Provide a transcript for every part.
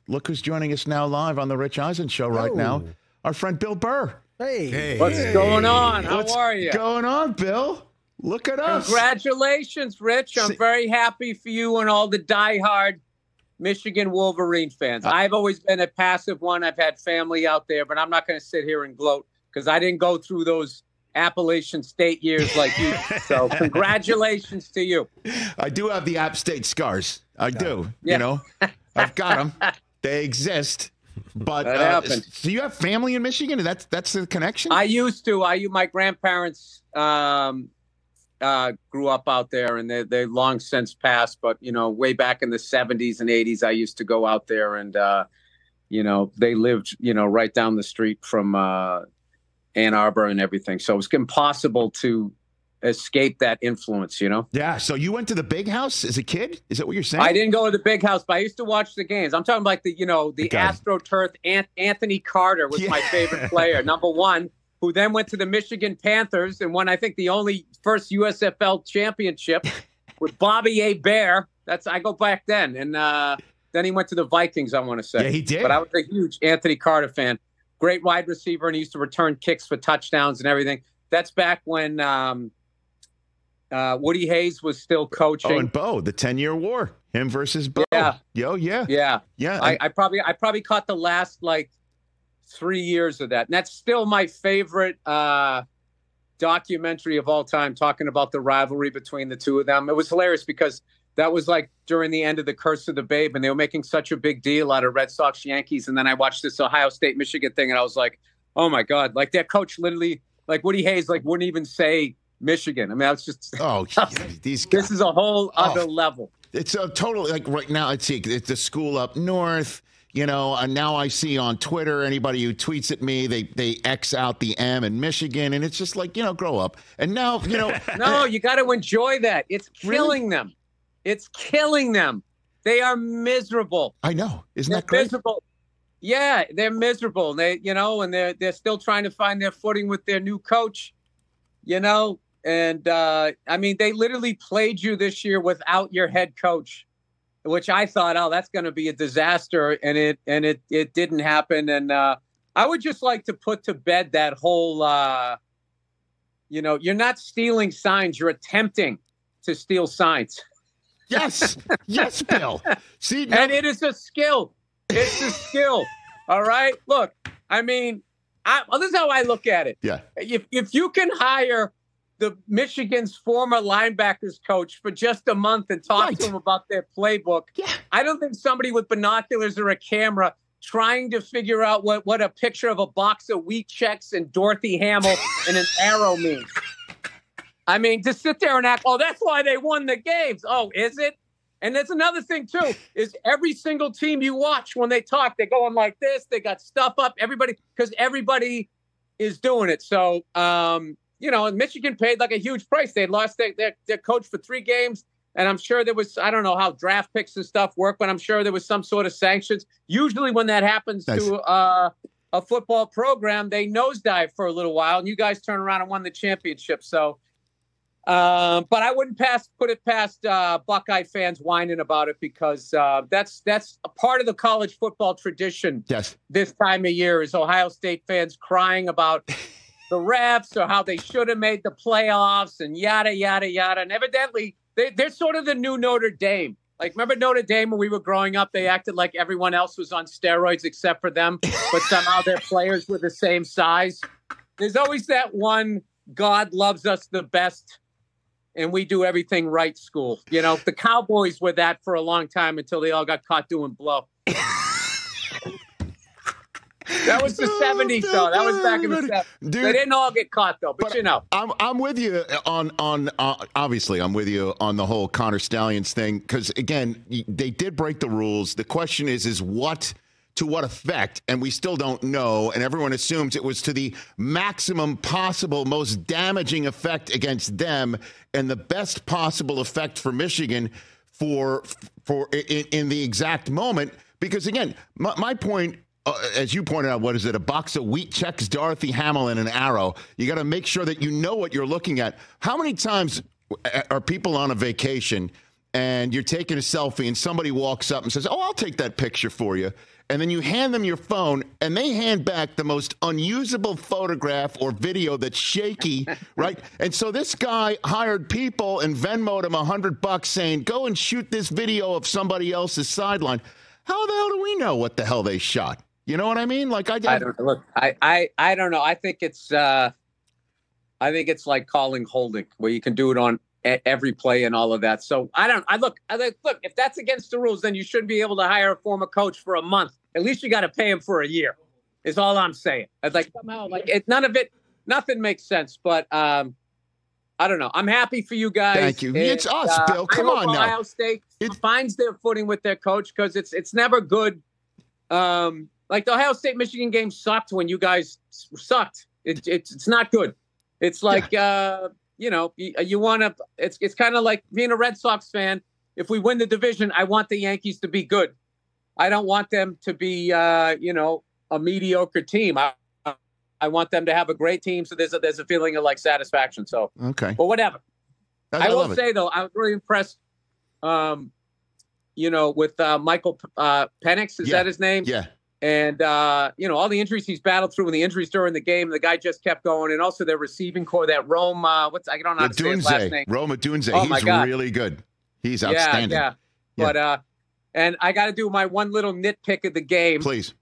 look who's joining us now live on the Rich Eisen Show right now. Our friend Bill Burr. Hey. What's going on? How are you? What's going on, Bill? Look at us. Congratulations, Rich. I'm very happy for you and all the diehard Michigan Wolverine fans. I've always been a passive one. I've had family out there, but I'm not going to sit here and gloat because I didn't go through those Appalachian State years like you. So congratulations to you. I do have the App State scars. I do. Yeah. You know, I've got them. They exist. But so you have family in Michigan? That's the connection? I used to. My grandparents grew up out there, and they long since passed. But, you know, way back in the 70s and 80s, I used to go out there, and, you know, they lived, you know, right down the street from Ann Arbor and everything. So it was impossible to escape that influence, you know? Yeah. So you went to the big house as a kid? Is that what you're saying? I didn't go to the big house, but I used to watch the games. I'm talking about the AstroTurf. Anthony Carter was my favorite player, number one, who then went to the Michigan Panthers and won, I think, the only first USFL championship with Bobby A. Bear. I go back then. And then he went to the Vikings, I want to say. Yeah, he did. But I was a huge Anthony Carter fan. Great wide receiver, and he used to return kicks for touchdowns and everything. That's back when Woody Hayes was still coaching. Oh, and Bo, the 10-year war, him versus Bo. Yeah. Yeah. I probably caught the last 3 years of that, and that's still my favorite documentary of all time, talking about the rivalry between the two of them. It was hilarious because that was during the end of the Curse of the Babe, and they were making such a big deal out of Red Sox Yankees. And then I watched this Ohio State Michigan thing, and I was like, oh my God, their coach literally, Woody Hayes, wouldn't even say Michigan. I mean, that's just these guys. This is a whole other level. It's a total right now. It's a school up north, you know. And now I see on Twitter anybody who tweets at me, they X out the M in Michigan, and it's just grow up. And now no, you got to enjoy that. It's killing them. It's killing them. They are miserable. I know. Isn't that great? Miserable. Yeah, they're miserable. They, and they're still trying to find their footing with their new coach, And I mean, they literally played you this year without your head coach, which I thought, that's going to be a disaster, and it didn't happen. And I would just like to put to bed that whole, you're not stealing signs; you're attempting to steal signs. Yes, Bill. See, and it is a skill. It's a skill. All right. Look, I mean, this is how I look at it. Yeah. If you can hire the Michigan's former linebackers coach for just a month and talk to him about their playbook, I don't think somebody with binoculars or a camera trying to figure out what a picture of a box of wheat checks and Dorothy Hamill and an arrow means. I mean, to sit there and act, that's why they won the games. Oh, is it? And there's another thing, too, is every single team you watch, when they talk, they're going like this. They got stuff up, because everybody is doing it. So, and Michigan paid a huge price. They lost their coach for 3 games. And I'm sure there was, I don't know how draft picks and stuff work, but I'm sure there was some sort of sanctions. Usually when that happens to a football program, they nosedive for a little while, and you guys turn around and won the championship. So, but I wouldn't put it past Buckeye fans whining about it, because that's a part of the college football tradition. Yes. This time of year is Ohio State fans crying about the refs or how they should have made the playoffs and yada, yada, yada. And evidently, they're sort of the new Notre Dame. Remember Notre Dame when we were growing up? They acted like everyone else was on steroids except for them, but somehow their players were the same size. There's always that one God loves us the best and we do everything right school. The Cowboys were that for a long time until they all got caught doing blow. That was the 70s, though. That was back in the 70s. Dude, they didn't all get caught, though, but I'm with you on obviously, I'm with you on the whole Connor Stallions thing, because, again, they did break the rules. The question is what to what effect, and we still don't know, and everyone assumes it was to the maximum possible, most damaging effect against them, and the best possible effect for Michigan for in the exact moment. Because, again, my point, as you pointed out, what is it, a box of wheat checks, Dorothy Hamill, and an arrow? You got to make sure that you know what you're looking at. How many times are people on a vacation and you're taking a selfie and somebody walks up and says, "Oh, I'll take that picture for you." And then you hand them your phone and they hand back the most unusable photograph or video that's shaky, right? And so this guy hired people and Venmoed him $100 saying, "Go and shoot this video of somebody else's sideline." How the hell do we know what the hell they shot? You know what I mean? Like I don't look. I don't know. I think it's like calling holding, where you can do it on every play and all of that. So I look. If that's against the rules, then you shouldn't be able to hire a former coach for a month. At least you got to pay him for a year. Is all I'm saying. It's like somehow, like nothing makes sense. But I don't know. I'm happy for you guys. Thank you. It's us, Bill. Come on now. Ohio State finds their footing with their coach, because it's never good. Like the Ohio State-Michigan game sucked when you guys sucked. It's not good. It's like, you want to – it's kind of like being a Red Sox fan. If we win the division, I want the Yankees to be good. I don't want them to be, a mediocre team. I want them to have a great team, so there's a feeling of, like, satisfaction. So, okay. But whatever. I will say, though, I was really impressed, with Michael Penix. Is that his name? Yeah. And, all the injuries he's battled through and the injuries during the game, the guy just kept going. And also their receiving core, that Rome, I don't know how to say his last name. Rome Odunze. Oh, he's really good. He's outstanding. Yeah. But, and I got to do my one little nitpick of the game. Please.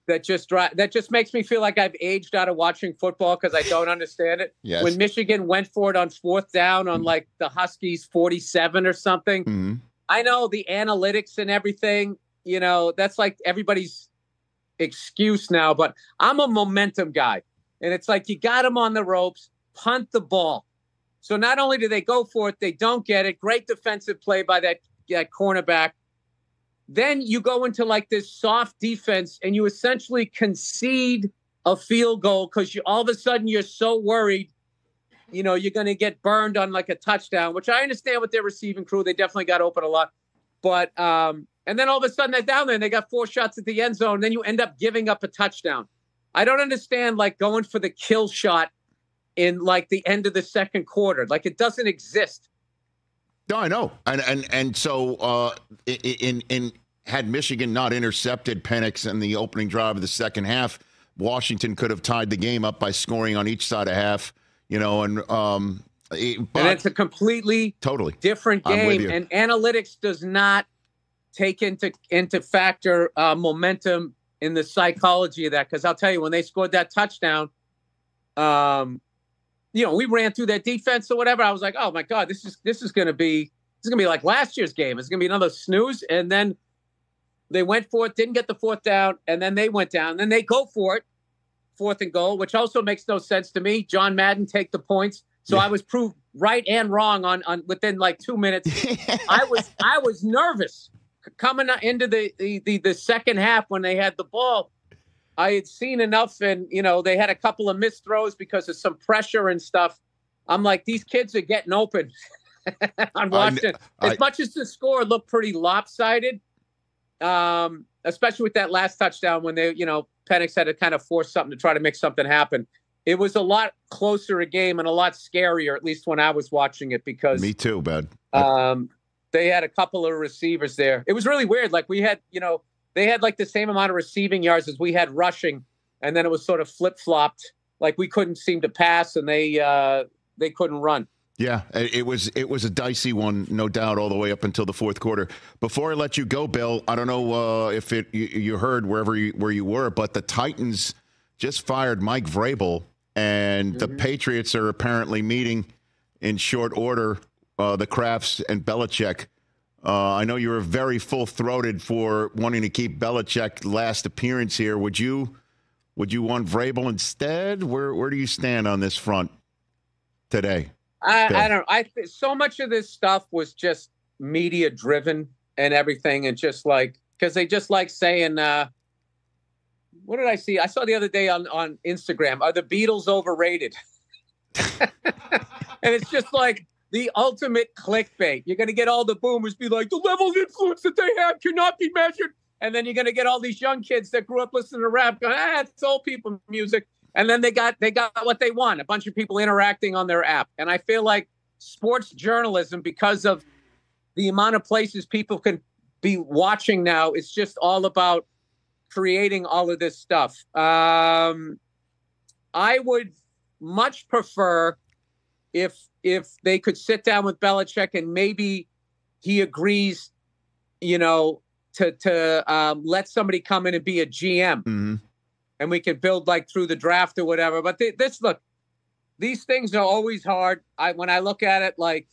That just makes me feel like I've aged out of watching football, because I don't understand it. Yes. When Michigan went for it on 4th down on like the Huskies 47 or something, mm-hmm. I know the analytics and everything, that's like everybody's excuse now, but I'm a momentum guy. And it's like, you got them on the ropes, punt the ball. So not only do they go for it, they don't get it. Great defensive play by that cornerback. Then you go into like this soft defense and you essentially concede a field goal, because all of a sudden you're so worried, you're going to get burned on like a touchdown, which I understand with their receiving crew. They definitely got open a lot. But, and then all of a sudden they're down there and they got 4 shots at the end zone. Then you end up giving up a touchdown. I don't understand, like, going for the kill shot in like the end of the second quarter. Like, it doesn't exist. No, I know. And so had Michigan not intercepted Penix in the opening drive of the second half, Washington could have tied the game up by scoring on each side of half, and it's a completely different game. And analytics does not take into factor momentum in the psychology of that. Because I'll tell you, when they scored that touchdown, we ran through that defense or whatever. I was like, oh my God, this is going to be like last year's game. It's going to be another snooze. And then they went for it, didn't get the 4th down, and then they went down. Then they go for it, 4th and goal, which also makes no sense to me. John Madden take the points. So I was proved right and wrong on within like 2 minutes. I was nervous coming into the second half when they had the ball. I had seen enough, and they had a couple of missed throws because of some pressure and stuff. I'm like, these kids are getting open on Washington. As much as the score looked pretty lopsided, especially with that last touchdown when they, Penix had to kind of force something to try to make something happen. It was a lot closer a game and a lot scarier, at least when I was watching it, because me too, bud. They had a couple of receivers there. It was really weird. Like, we had, they had like the same amount of receiving yards as we had rushing, and then it was sort of flip-flopped. Like, we couldn't seem to pass, and they couldn't run. Yeah, it was a dicey one, no doubt, all the way up until the fourth quarter. Before I let you go, Bill, I don't know if you heard where you were, but the Titans just fired Mike Vrabel, and the Patriots are apparently meeting in short order, the Krafts and Belichick. I know you were very full-throated for wanting to keep Belichick last appearance here. Would you want Vrabel instead? Where do you stand on this front today? I don't know. So much of this stuff was just media driven and everything, and just like, because they just like saying, what did I see? I saw the other day on Instagram, are the Beatles overrated? And it's just like the ultimate clickbait. You're going to get all the boomers be like, the level of influence that they have cannot be measured. And then you're going to get all these young kids that grew up listening to rap going, it's old people music. And then they got what they want, a bunch of people interacting on their app. And I feel like sports journalism, because of the amount of places people can be watching now, it's just all about creating all of this stuff. I would much prefer if they could sit down with Belichick and maybe he agrees, to let somebody come in and be a GM, mm-hmm. and we can build like through the draft or whatever. But look, these things are always hard. When I look at it, like,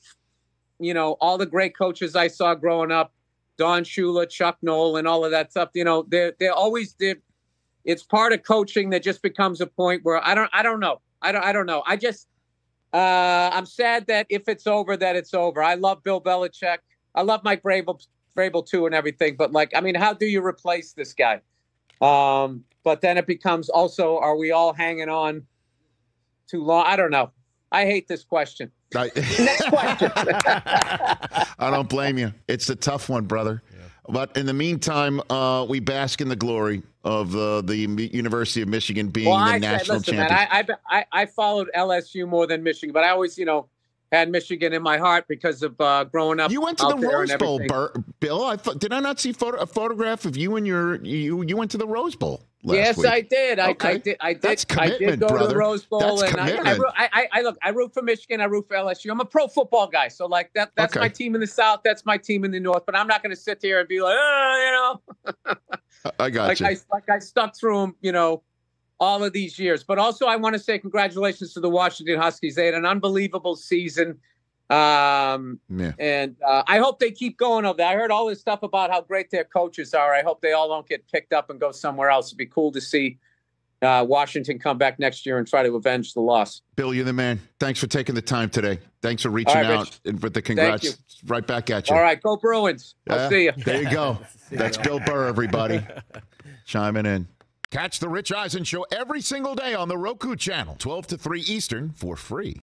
all the great coaches I saw growing up, Don Shula, Chuck Noll, and all of that stuff, they're always there. It's part of coaching that just becomes a point where I don't know. I don't know. I'm sad that if it's over, that it's over. I love Bill Belichick. I love Mike Vrabel too and everything. But how do you replace this guy? But then it becomes also, are we all hanging on too long? I don't know. I hate this question. Next question. I don't blame you. It's a tough one, brother. Yeah. But in the meantime, we bask in the glory of the University of Michigan being the national champion. Man, I followed LSU more than Michigan, but I always, had Michigan in my heart because of growing up. You went to the Rose Bowl, Bill. Did I not see a photograph of you and you went to the Rose Bowl last week? I did. Okay. I did. That's commitment, I did go brother. to the Rose Bowl. That's and commitment. I root for Michigan. I root for LSU. I'm a pro football guy. So that's my team in the South. That's my team in the North. But I'm not going to sit here and be like, I got you. I stuck through them, all of these years. But also I want to say congratulations to the Washington Huskies. They had an unbelievable season. And I hope they keep going over there. I heard all this stuff about how great their coaches are. I hope they all don't get picked up and go somewhere else. It'd be cool to see Washington come back next year and try to avenge the loss. Bill, you're the man. Thanks for taking the time today. Thanks for reaching out and with the congrats. Right back at you. All right, go Bruins. I'll see you. There you go. That's Bill Burr, everybody. Chiming in. Catch the Rich Eisen Show every single day on the Roku channel, 12 to 3 Eastern, for free.